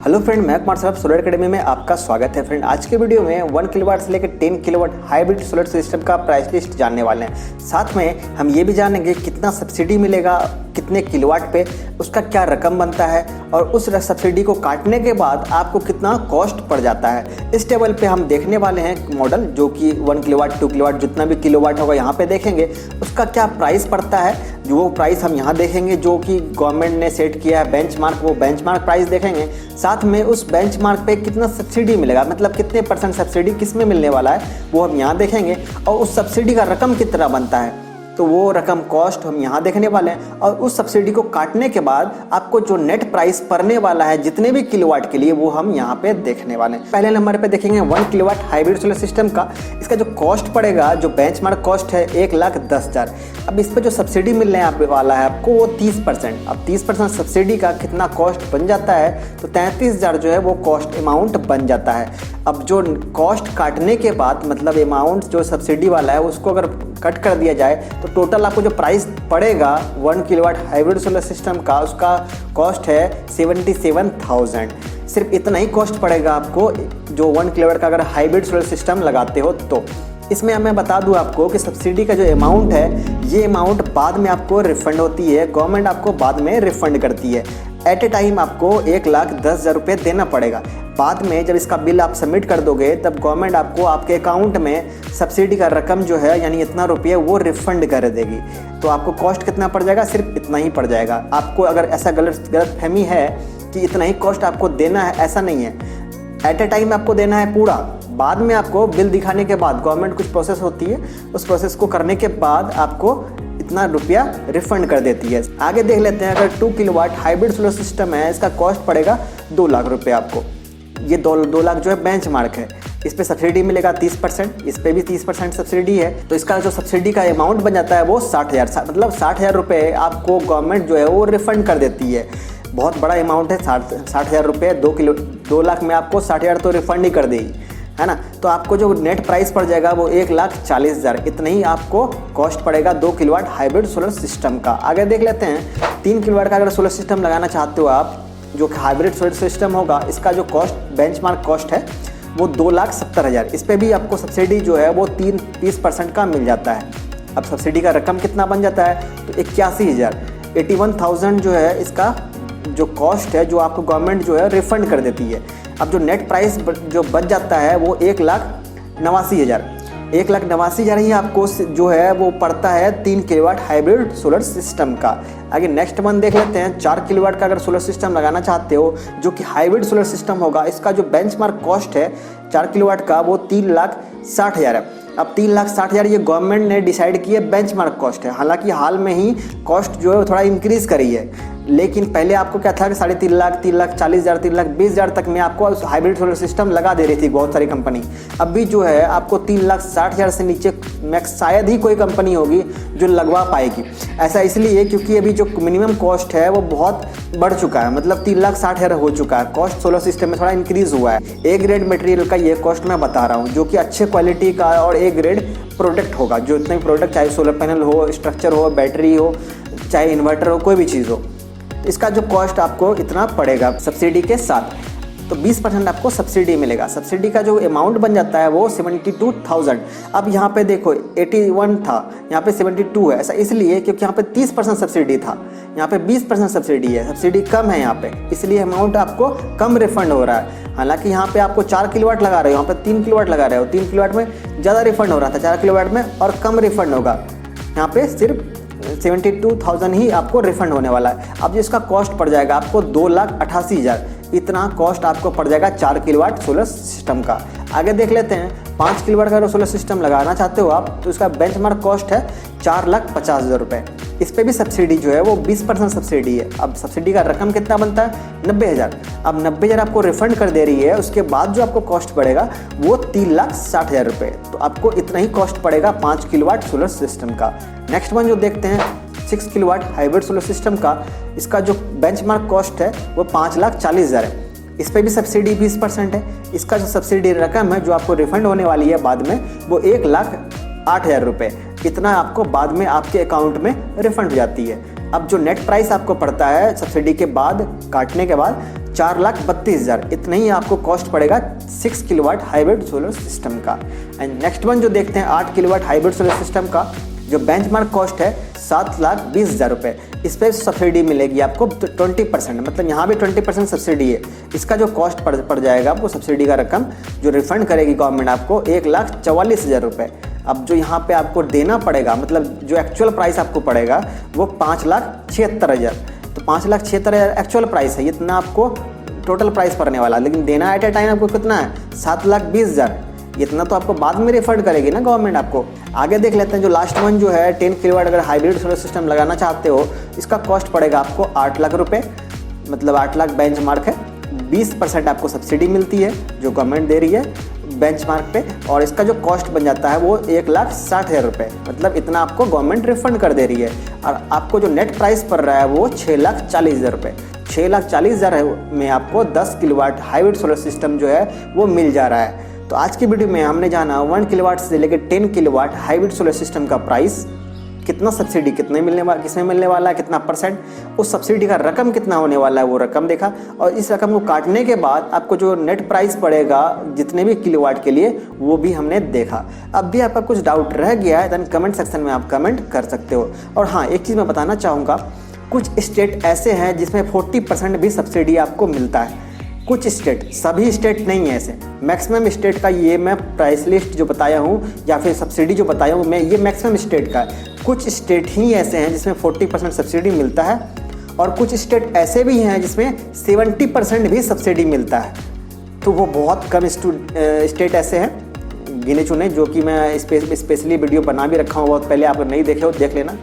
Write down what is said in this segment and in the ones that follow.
Hello friend, मैं Kumar Saraf solar academy में आपका स्वागत है। फ्रेंड, आज के वीडियो में 1 किलोवाट से लेकर 10 किलोवाट हाइब्रिड सोलर सिस्टम का प्राइस लिस्ट जानने वाले हैं। साथ में हम ये भी जानेंगे कितना सब्सिडी मिलेगा, कितने किलोवाट पे, उसका क्या रकम बनता है और उस सब्सिडी को काटने के बाद आपको कितना कॉस्ट पड़ जाता है। इस टेबल पे हम देखने वाले हैं मॉडल जो कि 1 किलोवाट 2 किलोवाट जितना भी किलोवाट होगा यहाँ पे देखेंगे उसका क्या प्राइस पड़ता है। जो वो प्राइस हम यहाँ देखेंगे जो कि गवर्नमेंट ने सेट किया है बेंचमार्क, वो बेंचमार्क प्राइस देखेंगे। साथ में उस बेंचमार्क पे कितना सब्सिडी मिलेगा, मतलब कितने % सब्सिडी किस में मिलने वाला है वो हम यहाँ देखेंगे और उस सब्सिडी का रकम कितना बनता है तो वो रकम कॉस्ट हम यहाँ देखने वाले हैं। और उस सब्सिडी को काटने के बाद आपको जो नेट प्राइस पड़ने वाला है जितने भी किलोवाट के लिए वो हम यहाँ पे देखने वाले हैं। पहले नंबर पे देखेंगे 1 किलोवाट हाइब्रिड सोलर सिस्टम का। इसका जो कॉस्ट पड़ेगा, जो बेंचमार्क कॉस्ट है 1,10,000। अब इस पर जो सब्सिडी मिलने वाला है आपको वो 30%। अब 30% सब्सिडी का कितना कॉस्ट बन जाता है तो 33,000 जो है वो कॉस्ट अमाउंट बन जाता है। अब जो कॉस्ट काटने के बाद मतलब अमाउंट जो सब्सिडी वाला है उसको अगर कट कर दिया जाए तो टोटल आपको जो प्राइस पड़ेगा 1 किलोवाट हाइब्रिड सोलर सिस्टम का, उसका कॉस्ट है 77,000। सिर्फ इतना ही कॉस्ट पड़ेगा आपको जो 1 किलोवाट का अगर हाइब्रिड सोलर सिस्टम लगाते हो तो। इसमें मैं बता दूं आपको कि सब्सिडी का जो अमाउंट है ये अमाउंट बाद में आपको रिफंड होती है, गवर्नमेंट आपको बाद में रिफंड करती है। एट ए टाइम आपको 1,10,000 रुपये देना पड़ेगा। बाद में जब इसका बिल आप सबमिट कर दोगे तब गवर्नमेंट आपको आपके अकाउंट में सब्सिडी का रकम जो है यानी इतना रुपये वो रिफंड कर देगी। तो आपको कॉस्ट कितना पड़ जाएगा, सिर्फ इतना ही पड़ जाएगा। आपको अगर ऐसा गलतफहमी है कि इतना ही कॉस्ट आपको देना है, ऐसा नहीं है। एट ए टाइम आपको देना है पूरा। बाद में आपको बिल दिखाने के बाद गवर्नमेंट कुछ प्रोसेस होती है, उस प्रोसेस को करने के बाद आपको इतना रुपया रिफंड कर देती है। आगे देख लेते हैं, अगर 2 किलोवाट हाइब्रिड सोलर सिस्टम है इसका कॉस्ट पड़ेगा 2 लाख रुपये आपको। ये 2 लाख जो है बेंचमार्क है। इस पे सब्सिडी मिलेगा 30%, इस पे भी 30% सब्सिडी है। तो इसका जो सब्सिडी का अमाउंट बन जाता है वो 60,000, मतलब 60,000 रुपये आपको गवर्नमेंट जो है वो रिफंड कर देती है। बहुत बड़ा अमाउंट है 60,000 रुपये। 2 लाख में आपको 60,000 तो रिफंड ही कर देगी, है ना। तो आपको जो नेट प्राइस पड़ जाएगा वो 1,40,000। इतना ही आपको कॉस्ट पड़ेगा 2 किलोवाट हाइब्रिड सोलर सिस्टम का। आगे देख लेते हैं 3 किलोवाट का अगर सोलर सिस्टम लगाना चाहते हो आप, जो हाइब्रिड सोलर सिस्टम होगा, इसका जो कॉस्ट बेंचमार्क कॉस्ट है वो 2,70,000। इस पर भी आपको सब्सिडी जो है वो 30% का मिल जाता है। अब सब्सिडी का रकम कितना बन जाता है तो 81,000, 81,000 जो है इसका जो कॉस्ट है जो आपको गवर्नमेंट जो है रिफंड कर देती है। अब जो नेट प्राइस जो बच जाता है वो 1,89,000। 1,89,000 ही आपको जो है वो पड़ता है 3 किलोवाट हाइब्रिड सोलर सिस्टम का। आगे नेक्स्ट वन देख लेते हैं। 4 किलोवाट का अगर सोलर सिस्टम लगाना चाहते हो जो कि हाइब्रिड सोलर सिस्टम होगा, इसका जो बेंचमार्क कॉस्ट है 4 किलोवाट का वो 3,60,000 है। अब 3,60,000 ये गवर्नमेंट ने डिसाइड किया बेंचमार्क कॉस्ट है। हालांकि हाल में ही कॉस्ट जो है थोड़ा इंक्रीज़ करी है, लेकिन पहले आपको क्या था कि 3.5 लाख, 3,40,000, 3,20,000 तक में आपको हाइब्रिड सोलर सिस्टम लगा दे रही थी बहुत सारी कंपनी। अभी जो है आपको 3,60,000 से नीचे मैक्स शायद ही कोई कंपनी होगी जो लगवा पाएगी। ऐसा इसलिए क्योंकि अभी जो मिनिमम कॉस्ट है वो बहुत बढ़ चुका है, मतलब 3,60,000 हो चुका है। कॉस्ट सोलर सिस्टम में थोड़ा इंक्रीज़ हुआ है। ए ग्रेड मटेरियल का ये कॉस्ट मैं बता रहा हूँ जो कि अच्छे क्वालिटी का और ए ग्रेड प्रोडक्ट होगा। जो इतने प्रोडक्ट, चाहे सोलर पैनल हो, स्ट्रक्चर हो, बैटरी हो, चाहे इन्वर्टर हो, कोई भी चीज़ हो, इसका जो कॉस्ट आपको इतना पड़ेगा सब्सिडी के साथ। तो 20% आपको सब्सिडी मिलेगा। सब्सिडी का जो अमाउंट बन जाता है वो 72,000। अब यहाँ पे देखो 81 था, यहाँ पे 72 है। ऐसा इसलिए क्योंकि यहाँ पे 30% सब्सिडी था, यहाँ पे 20% सब्सिडी है। सब्सिडी कम है यहाँ पे, इसलिए अमाउंट आपको कम रिफंड हो रहा है। हालांकि यहाँ पे आपको 4 किलोवाट लगा रहे हो, यहाँ पे 3 किलोवाट लगा रहे हो। 3 किलोवाट में ज़्यादा रिफंड हो रहा था, 4 किलोवाट में और कम रिफंड होगा। यहाँ पे सिर्फ 72,000 ही आपको रिफंड होने वाला है। अब इसका कॉस्ट पड़ जाएगा आपको 2,88,000। इतना कॉस्ट आपको पड़ जाएगा 4 किलोवाट सोलर सिस्टम का। आगे देख लेते हैं 5 किलोवाट का सोलर सिस्टम लगाना चाहते हो आप तो इसका बेंचमार्क कॉस्ट है 4,50,000 रुपये। इस पर भी सब्सिडी जो है वो 20% सब्सिडी है। अब सब्सिडी का रकम कितना बनता है 90,000। अब 90,000 आपको रिफंड कर दे रही है, उसके बाद जो आपको कॉस्ट पड़ेगा वो 3,60,000 रुपये। तो आपको इतना ही कॉस्ट पड़ेगा 5 किलोवाट सोलर सिस्टम का। नेक्स्ट वन जो देखते हैं 6 किलोवाट हाइब्रिड सोलर सिस्टम का, इसका जो बेंचमार्क कॉस्ट है वो 5,40,000 है। इस पर भी सब्सिडी 20% है। इसका जो सब्सिडी रकम है जो आपको रिफंड होने वाली है बाद में वो 1,08,000 रुपये। इतना आपको बाद में आपके अकाउंट में रिफंड हो जाती है। अब जो नेट प्राइस आपको पड़ता है सब्सिडी के बाद काटने के बाद 4,32,000 इतना ही आपको कॉस्ट पड़ेगा 6 किलोवाट हाइब्रिड सोलर सिस्टम का। एंड नेक्स्ट वन जो देखते हैं 8 किलोवाट हाइब्रिड सोलर सिस्टम का जो बेंचमार्क कॉस्ट है 7,20,000 रुपये। इस पर सब्सिडी मिलेगी आपको 20%, मतलब यहाँ भी 20% सब्सिडी है। इसका जो कॉस्ट पड़ जाएगा आपको, सब्सिडी का रकम जो रिफंड करेगी गवर्नमेंट आपको 1,44,000 रुपये। अब जो यहाँ पे आपको देना पड़ेगा, मतलब जो एक्चुअल प्राइस आपको पड़ेगा वो 5,76,000। तो 5,76,000 एक्चुअल प्राइस है, इतना आपको टोटल प्राइस पड़ने वाला, लेकिन देना एट ए टाइम आपको कितना है 7,20,000। इतना तो आपको बाद में रिफंड करेगी ना गवर्नमेंट आपको। आगे देख लेते हैं जो लास्ट वन जो है 10 किलोवाट अगर हाइब्रिड सोलर सिस्टम लगाना चाहते हो, इसका कॉस्ट पड़ेगा आपको 8 लाख रुपये, मतलब 8 लाख बेंचमार्क है। 20% आपको सब्सिडी मिलती है जो गवर्नमेंट दे रही है बेंचमार्क पे, और इसका जो कॉस्ट बन जाता है वो 1,60,000 रुपये, मतलब इतना आपको गवर्नमेंट रिफंड कर दे रही है। और आपको जो नेट प्राइस पड़ रहा है वो 6,40,000 रुपये। 6,40,000 में आपको 10 किलोवाट हाइब्रिड सोलर सिस्टम जो है वो मिल जा रहा है। तो आज की वीडियो में हमने जाना 1 किलोवाट से लेकर 10 किलोवाट हाइब्रिड सोलर सिस्टम का प्राइस, कितना सब्सिडी किसमें मिलने वाला है, कितना परसेंट, उस सब्सिडी का रकम कितना होने वाला है वो रकम देखा, और इस रकम को काटने के बाद आपको जो नेट प्राइस पड़ेगा जितने भी किलोवाट के लिए वो भी हमने देखा। अब भी आपका कुछ डाउट रह गया है देन कमेंट सेक्शन में आप कमेंट कर सकते हो। और हाँ, एक चीज़ मैं बताना चाहूँगा, कुछ स्टेट ऐसे हैं जिसमें 40% भी सब्सिडी आपको मिलता है। कुछ स्टेट, सभी स्टेट नहीं है ऐसे। मैक्सिमम स्टेट का ये मैं प्राइस लिस्ट जो बताया हूँ या फिर सब्सिडी जो बताया हूँ मैं, ये मैक्सिमम स्टेट का है। कुछ स्टेट ही ऐसे हैं जिसमें 40% सब्सिडी मिलता है, और कुछ स्टेट ऐसे भी हैं जिसमें 70% भी सब्सिडी मिलता है। तो वो बहुत कम स्टेट ऐसे हैं गिने चुने, जो कि मैं स्पेशली वीडियो बना भी रखा हूँ बहुत पहले, आप नहीं देखे हो देख लेना।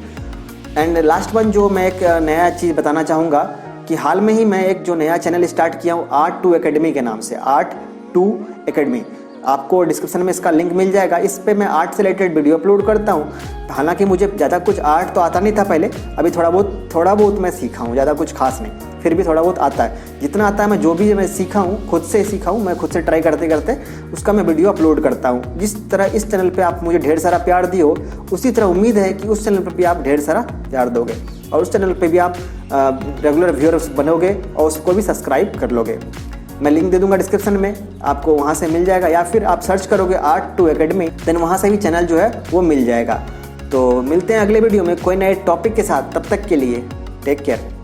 एंड लास्ट वन जो मैं एक नया चीज़ बताना चाहूँगा कि हाल में ही मैं एक जो नया चैनल स्टार्ट किया हूँ आर्ट टू एकेडमी के नाम से, आर्ट टू एकेडमी, आपको डिस्क्रिप्शन में इसका लिंक मिल जाएगा। इस पे मैं आर्ट से रिलेटेड वीडियो अपलोड करता हूँ। हालांकि मुझे ज़्यादा कुछ आर्ट तो आता नहीं था पहले, अभी थोड़ा बहुत मैं सीखा हूँ, ज़्यादा कुछ खास नहीं, फिर भी थोड़ा बहुत आता है। जितना आता है मैं जो भी मैं सीखा हूँ खुद से सीखा हूँ, मैं खुद से ट्राई करते करते उसका मैं वीडियो अपलोड करता हूँ। जिस तरह इस चैनल पर आप मुझे ढेर सारा प्यार दिए हो, उसी तरह उम्मीद है कि उस चैनल पर भी आप ढेर सारा प्यार दोगे और उस चैनल पे भी आप रेगुलर व्यूअर्स बनोगे और उसको भी सब्सक्राइब कर लोगे। मैं लिंक दे दूंगा डिस्क्रिप्शन में, आपको वहाँ से मिल जाएगा, या फिर आप सर्च करोगे आर्ट टू एकेडमी, देन वहाँ से भी चैनल जो है वो मिल जाएगा। तो मिलते हैं अगले वीडियो में कोई नए टॉपिक के साथ, तब तक के लिए टेक केयर।